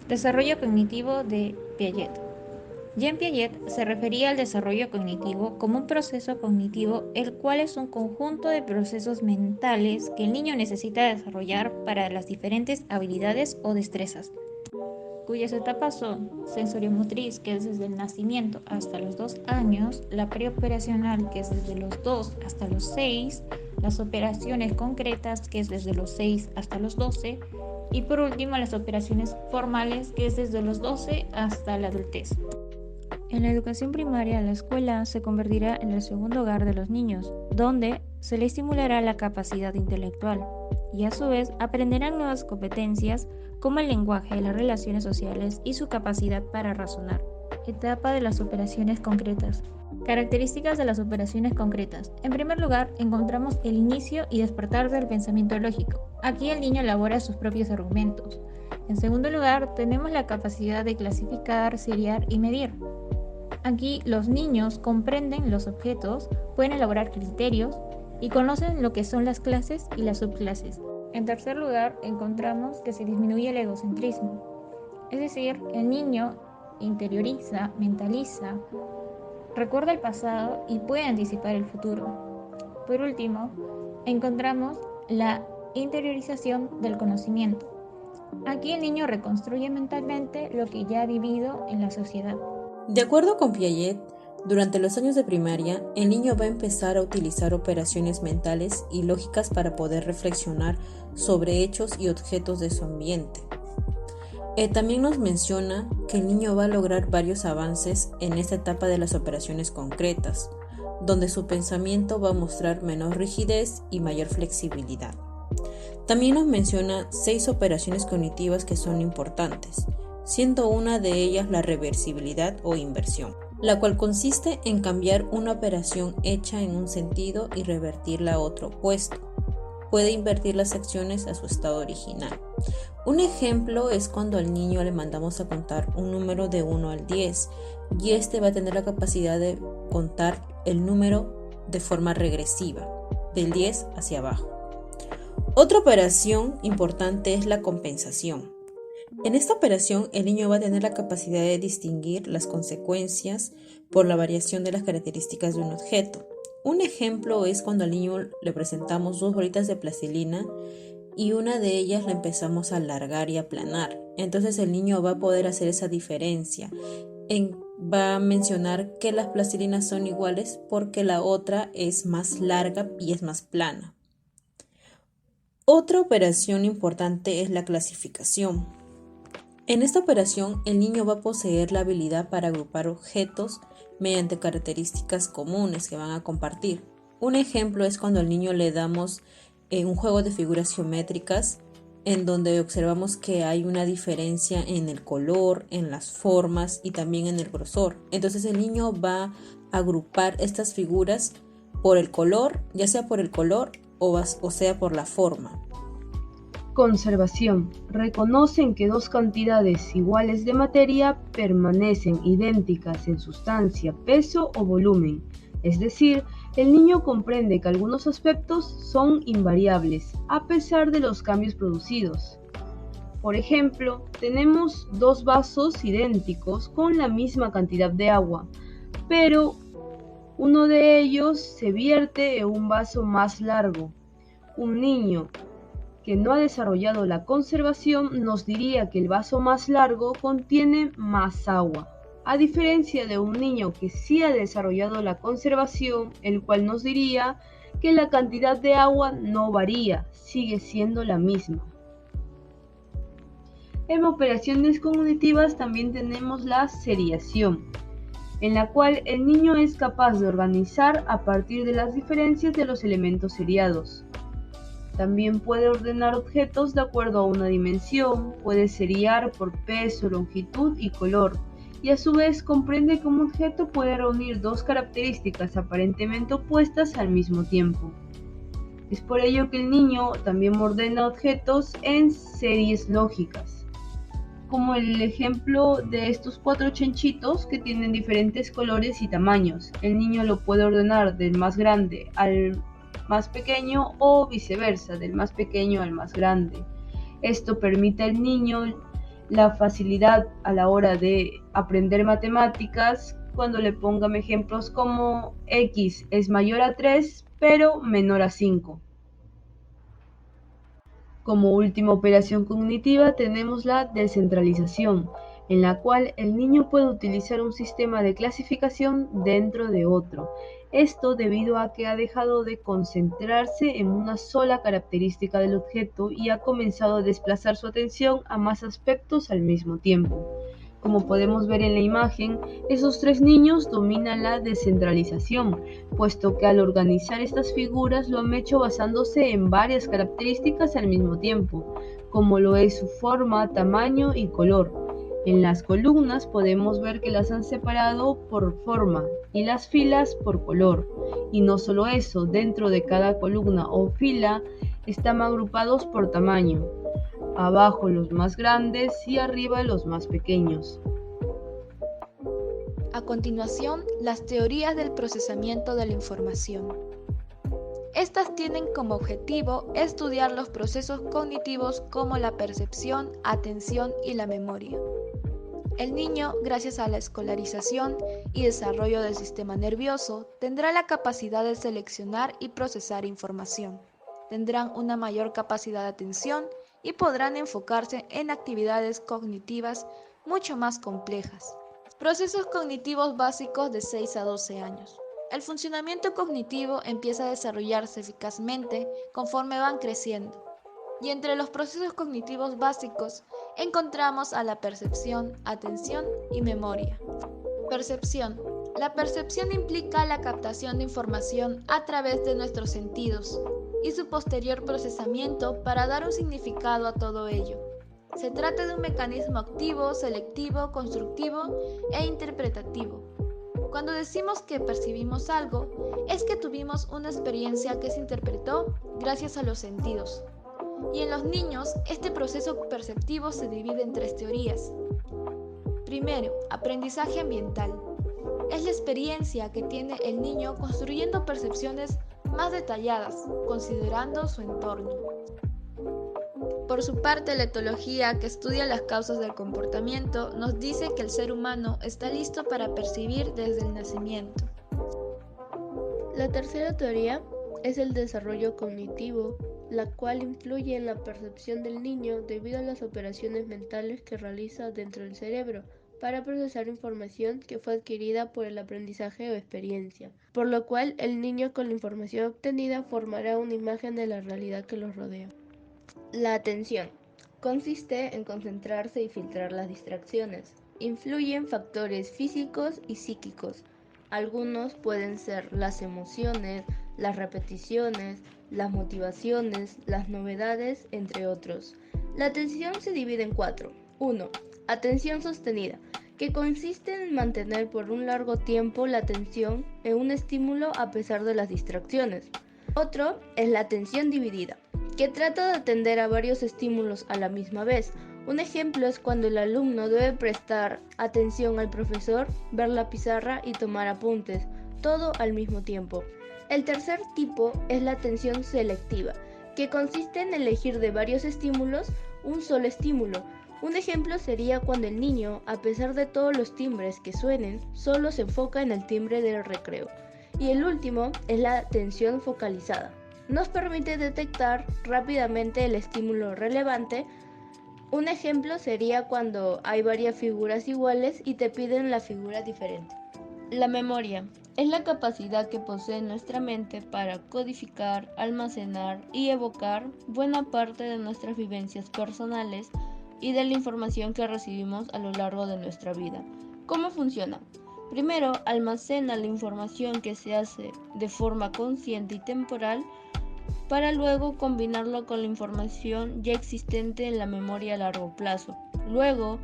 Desarrollo cognitivo de Piaget. Jean Piaget se refería al desarrollo cognitivo como un proceso cognitivo, el cual es un conjunto de procesos mentales que el niño necesita desarrollar para las diferentes habilidades o destrezas, cuyas etapas son sensoriomotriz, que es desde el nacimiento hasta los 2 años, la preoperacional, que es desde los 2 hasta los 6, las operaciones concretas, que es desde los 6 hasta los 12, y por último las operaciones formales, que es desde los 12 hasta la adultez. En la educación primaria, la escuela se convertirá en el segundo hogar de los niños, donde se les estimulará la capacidad intelectual y a su vez aprenderán nuevas competencias como el lenguaje, las relaciones sociales y su capacidad para razonar. Etapa de las operaciones concretas. Características de las operaciones concretas. En primer lugar, encontramos el inicio y despertar del pensamiento lógico. Aquí el niño elabora sus propios argumentos. En segundo lugar, tenemos la capacidad de clasificar, seriar y medir. Aquí los niños comprenden los objetos, pueden elaborar criterios y conocen lo que son las clases y las subclases. En tercer lugar, encontramos que se disminuye el egocentrismo, es decir, el niño interioriza, mentaliza, recuerda el pasado y puede anticipar el futuro. Por último, encontramos la interiorización del conocimiento. Aquí el niño reconstruye mentalmente lo que ya ha vivido en la sociedad. De acuerdo con Piaget, durante los años de primaria, el niño va a empezar a utilizar operaciones mentales y lógicas para poder reflexionar sobre hechos y objetos de su ambiente. También nos menciona que el niño va a lograr varios avances en esta etapa de las operaciones concretas, donde su pensamiento va a mostrar menor rigidez y mayor flexibilidad. También nos menciona 6 operaciones cognitivas que son importantes, siendo una de ellas la reversibilidad o inversión, la cual consiste en cambiar una operación hecha en un sentido y revertirla a otro opuesto. Puede invertir las acciones a su estado original. Un ejemplo es cuando al niño le mandamos a contar un número de 1 al 10 y este va a tener la capacidad de contar el número de forma regresiva, del 10 hacia abajo. Otra operación importante es la compensación. En esta operación, el niño va a tener la capacidad de distinguir las consecuencias por la variación de las características de un objeto. Un ejemplo es cuando al niño le presentamos 2 bolitas de plastilina y una de ellas la empezamos a alargar y aplanar. Entonces el niño va a poder hacer esa diferencia. Va a mencionar que las plastilinas son iguales porque la otra es más larga y es más plana. Otra operación importante es la clasificación. En esta operación, el niño va a poseer la habilidad para agrupar objetos mediante características comunes que van a compartir. Un ejemplo es cuando al niño le damos un juego de figuras geométricas en donde observamos que hay una diferencia en el color, en las formas y también en el grosor. Entonces el niño va a agrupar estas figuras por el color, ya sea por el color o sea por la forma. Conservación. Reconocen que 2 cantidades iguales de materia permanecen idénticas en sustancia, peso o volumen. Es decir, el niño comprende que algunos aspectos son invariables, a pesar de los cambios producidos. Por ejemplo, tenemos 2 vasos idénticos con la misma cantidad de agua, pero uno de ellos se vierte en un vaso más largo. Un niño que no ha desarrollado la conservación nos diría que el vaso más largo contiene más agua, a diferencia de un niño que sí ha desarrollado la conservación, el cual nos diría que la cantidad de agua no varía, sigue siendo la misma. En operaciones cognitivas también tenemos la seriación, en la cual el niño es capaz de organizar a partir de las diferencias de los elementos seriados. También puede ordenar objetos de acuerdo a una dimensión, puede seriar por peso, longitud y color, y a su vez comprende que un objeto puede reunir 2 características aparentemente opuestas al mismo tiempo. Es por ello que el niño también ordena objetos en series lógicas, como el ejemplo de estos 4 chanchitos que tienen diferentes colores y tamaños. El niño lo puede ordenar del más grande al más pequeño o viceversa, del más pequeño al más grande. Esto permite al niño la facilidad a la hora de aprender matemáticas cuando le pongan ejemplos como x es mayor a 3 pero menor a 5. Como última operación cognitiva tenemos la descentralización, en la cual el niño puede utilizar un sistema de clasificación dentro de otro. Esto debido a que ha dejado de concentrarse en una sola característica del objeto y ha comenzado a desplazar su atención a más aspectos al mismo tiempo. Como podemos ver en la imagen, esos tres niños dominan la descentralización, puesto que al organizar estas figuras lo han hecho basándose en varias características al mismo tiempo, como lo es su forma, tamaño y color. En las columnas podemos ver que las han separado por forma y las filas por color. Y no solo eso, dentro de cada columna o fila están agrupados por tamaño. Abajo los más grandes y arriba los más pequeños. A continuación, las teorías del procesamiento de la información. Estas tienen como objetivo estudiar los procesos cognitivos como la percepción, atención y la memoria. El niño, gracias a la escolarización y desarrollo del sistema nervioso, tendrá la capacidad de seleccionar y procesar información. Tendrán una mayor capacidad de atención y podrán enfocarse en actividades cognitivas mucho más complejas. Procesos cognitivos básicos de 6 a 12 años. El funcionamiento cognitivo empieza a desarrollarse eficazmente conforme van creciendo. Y entre los procesos cognitivos básicos encontramos a la percepción, atención y memoria. Percepción. La percepción implica la captación de información a través de nuestros sentidos y su posterior procesamiento para dar un significado a todo ello. Se trata de un mecanismo activo, selectivo, constructivo e interpretativo. Cuando decimos que percibimos algo, es que tuvimos una experiencia que se interpretó gracias a los sentidos. Y en los niños, este proceso perceptivo se divide en 3 teorías. Primero, aprendizaje ambiental. Es la experiencia que tiene el niño construyendo percepciones más detalladas, considerando su entorno. Por su parte, la etología, que estudia las causas del comportamiento, nos dice que el ser humano está listo para percibir desde el nacimiento. La tercera teoría es el desarrollo cognitivo, la cual influye en la percepción del niño debido a las operaciones mentales que realiza dentro del cerebro para procesar información que fue adquirida por el aprendizaje o experiencia, por lo cual el niño con la información obtenida formará una imagen de la realidad que los rodea. La atención consiste en concentrarse y filtrar las distracciones. Influyen factores físicos y psíquicos. Algunos pueden ser las emociones, las repeticiones, las motivaciones, las novedades, entre otros. La atención se divide en 4. 1. Atención sostenida, que consiste en mantener por un largo tiempo la atención en un estímulo a pesar de las distracciones. Otro es la atención dividida, que trata de atender a varios estímulos a la misma vez. Un ejemplo es cuando el alumno debe prestar atención al profesor, ver la pizarra y tomar apuntes, todo al mismo tiempo. El tercer tipo es la atención selectiva, que consiste en elegir de varios estímulos un solo estímulo. Un ejemplo sería cuando el niño, a pesar de todos los timbres que suenen, solo se enfoca en el timbre del recreo. Y el último es la atención focalizada. Nos permite detectar rápidamente el estímulo relevante. Un ejemplo sería cuando hay varias figuras iguales y te piden la figura diferente. La memoria es la capacidad que posee nuestra mente para codificar, almacenar y evocar buena parte de nuestras vivencias personales y de la información que recibimos a lo largo de nuestra vida. ¿Cómo funciona? Primero, almacena la información que se hace de forma consciente y temporal para luego combinarlo con la información ya existente en la memoria a largo plazo. Luego,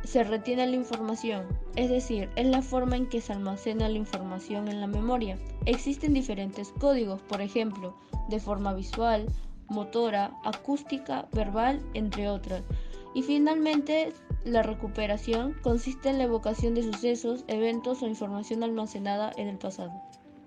se retiene la información, es decir, es la forma en que se almacena la información en la memoria. Existen diferentes códigos, por ejemplo, de forma visual, motora, acústica, verbal, entre otras. Y finalmente, la recuperación consiste en la evocación de sucesos, eventos o información almacenada en el pasado.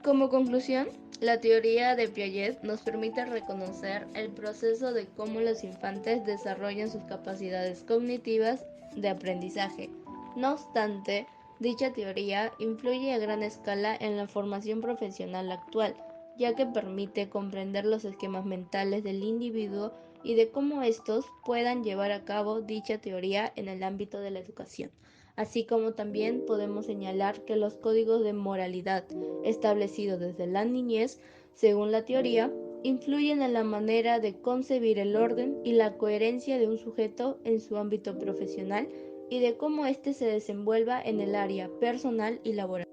Como conclusión, la teoría de Piaget nos permite reconocer el proceso de cómo los infantes desarrollan sus capacidades cognitivas de aprendizaje. No obstante, dicha teoría influye a gran escala en la formación profesional actual, ya que permite comprender los esquemas mentales del individuo y de cómo estos puedan llevar a cabo dicha teoría en el ámbito de la educación. Así como también podemos señalar que los códigos de moralidad establecidos desde la niñez, según la teoría, influyen en la manera de concebir el orden y la coherencia de un sujeto en su ámbito profesional y de cómo éste se desenvuelva en el área personal y laboral.